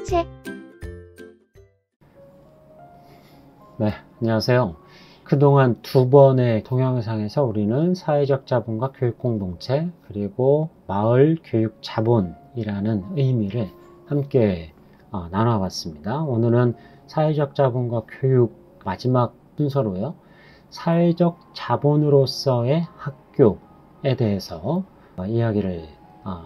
공동체. 네, 안녕하세요. 그동안 두 번의 동영상에서 우리는 사회적 자본과 교육 공동체, 그리고 마을 교육 자본이라는 의미를 함께 나눠봤습니다. 오늘은 사회적 자본과 교육 마지막 순서로요. 사회적 자본으로서의 학교에 대해서 이야기를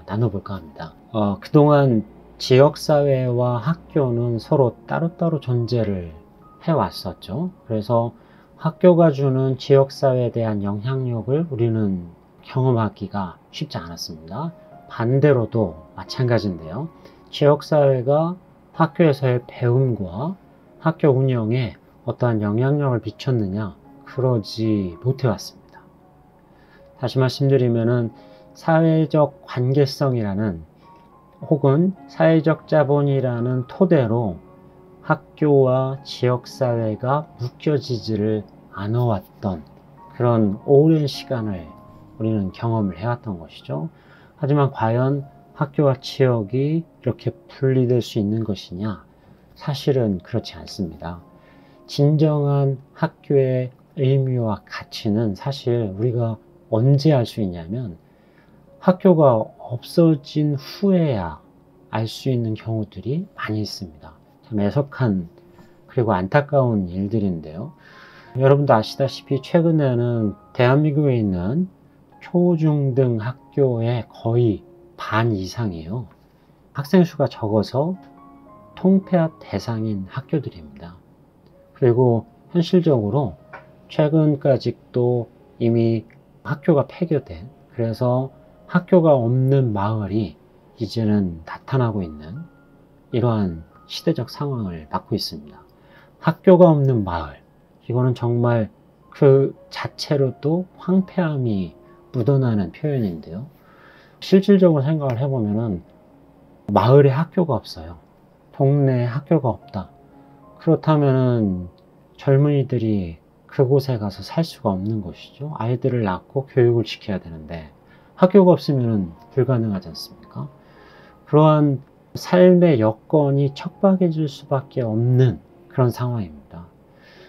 나눠볼까 합니다. 그동안 지역사회와 학교는 서로 따로따로 존재를 해왔었죠. 그래서 학교가 주는 지역사회에 대한 영향력을 우리는 경험하기가 쉽지 않았습니다. 반대로도 마찬가지인데요. 지역사회가 학교에서의 배움과 학교 운영에 어떠한 영향력을 미쳤느냐? 그러지 못해왔습니다. 다시 말씀드리면은 사회적 관계성이라는 혹은 사회적 자본이라는 토대로 학교와 지역사회가 묶여지지를 않아왔던 그런 오랜 시간을 우리는 경험을 해왔던 것이죠. 하지만 과연 학교와 지역이 이렇게 분리될 수 있는 것이냐? 사실은 그렇지 않습니다. 진정한 학교의 의미와 가치는 사실 우리가 언제 알 수 있냐면 학교가 없어진 후에야 알 수 있는 경우들이 많이 있습니다. 참 애석한 그리고 안타까운 일들인데요. 여러분도 아시다시피 최근에는 대한민국에 있는 초중등 학교의 거의 반 이상이에요. 학생 수가 적어서 통폐합 대상인 학교들입니다. 그리고 현실적으로 최근까지도 이미 학교가 폐교된, 그래서 학교가 없는 마을이 이제는 나타나고 있는 이러한 시대적 상황을 맞고 있습니다. 학교가 없는 마을, 이거는 정말 그 자체로도 황폐함이 묻어나는 표현인데요. 실질적으로 생각을 해보면은 마을에 학교가 없어요. 동네에 학교가 없다. 그렇다면은 젊은이들이 그곳에 가서 살 수가 없는 것이죠. 아이들을 낳고 교육을 시켜야 되는데 학교가 없으면 불가능하지 않습니까? 그러한 삶의 여건이 척박해질 수밖에 없는 그런 상황입니다.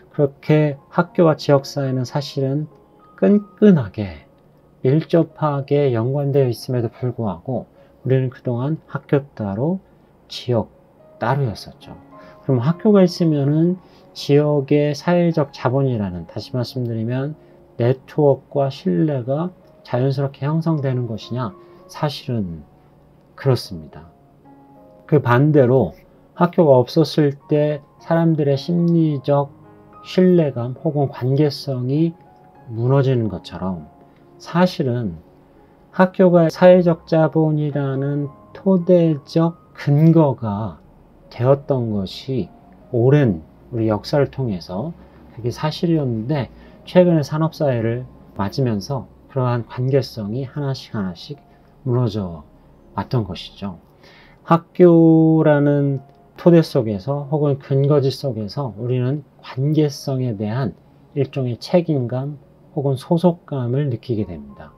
그렇게 학교와 지역사회는 사실은 끈끈하게 밀접하게 연관되어 있음에도 불구하고 우리는 그동안 학교 따로 지역 따로였었죠. 그럼 학교가 있으면은 지역의 사회적 자본이라는, 다시 말씀드리면 네트워크와 신뢰가 자연스럽게 형성되는 것이냐? 사실은 그렇습니다. 그 반대로 학교가 없었을 때 사람들의 심리적 신뢰감 혹은 관계성이 무너지는 것처럼 사실은 학교가 사회적 자본이라는 토대적 근거가 되었던 것이 오랜 우리 역사를 통해서 그게 사실이었는데 최근에 산업사회를 맞으면서 그러한 관계성이 하나씩 무너져 왔던 것이죠. 학교라는 토대 속에서 혹은 근거지 속에서 우리는 관계성에 대한 일종의 책임감 혹은 소속감을 느끼게 됩니다.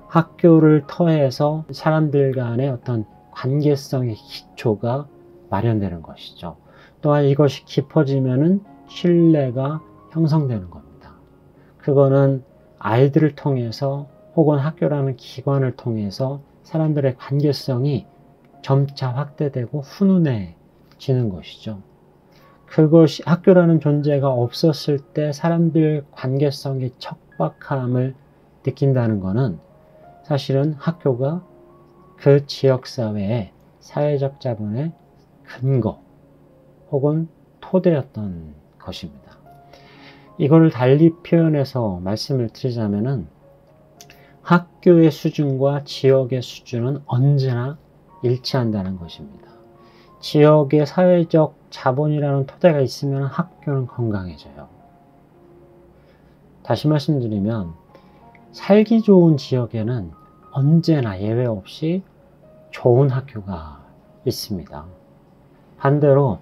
학교를 터해서 사람들 간의 어떤 관계성의 기초가 마련되는 것이죠. 또한 이것이 깊어지면은 신뢰가 형성되는 겁니다. 그거는 아이들을 통해서 혹은 학교라는 기관을 통해서 사람들의 관계성이 점차 확대되고 훈훈해지는 것이죠. 그것이 학교라는 존재가 없었을 때 사람들 관계성의 척박함을 느낀다는 것은 사실은 학교가 그 지역사회의 사회적 자본의 근거 혹은 토대였던 것입니다. 이걸 달리 표현해서 말씀을 드리자면은 학교의 수준과 지역의 수준은 언제나 일치한다는 것입니다. 지역의 사회적 자본이라는 토대가 있으면 학교는 건강해져요. 다시 말씀드리면 살기 좋은 지역에는 언제나 예외 없이 좋은 학교가 있습니다. 반대로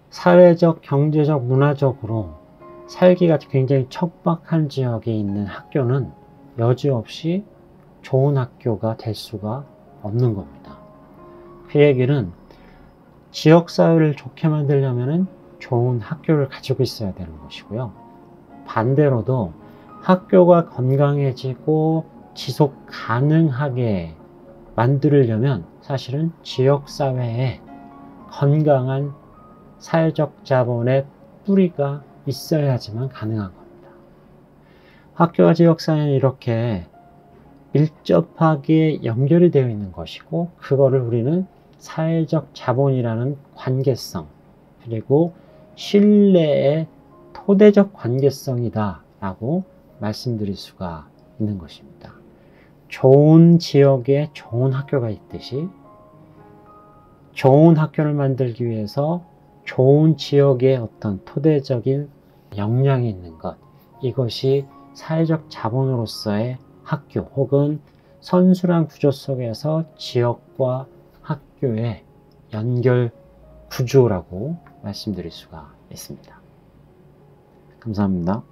사회적, 경제적, 문화적으로 살기가 굉장히 척박한 지역에 있는 학교는 여지없이 좋은 학교가 될 수가 없는 겁니다. 그 얘기는 지역사회를 좋게 만들려면 좋은 학교를 가지고 있어야 되는 것이고요. 반대로도 학교가 건강해지고 지속 가능하게 만들려면 사실은 지역사회에 건강한 사회적 자본의 뿌리가 있어야지만 가능한 겁니다. 학교와 지역사회는 이렇게 밀접하게 연결이 되어 있는 것이고, 그거를 우리는 사회적 자본이라는 관계성, 그리고 신뢰의 토대적 관계성이다 라고 말씀드릴 수가 있는 것입니다. 좋은 지역에 좋은 학교가 있듯이 좋은 학교를 만들기 위해서 좋은 지역에 어떤 토대적인 역량이 있는 것, 이것이 사회적 자본으로서의 학교 혹은 선순환 구조 속에서 지역과 학교의 연결 구조라고 말씀드릴 수가 있습니다. 감사합니다.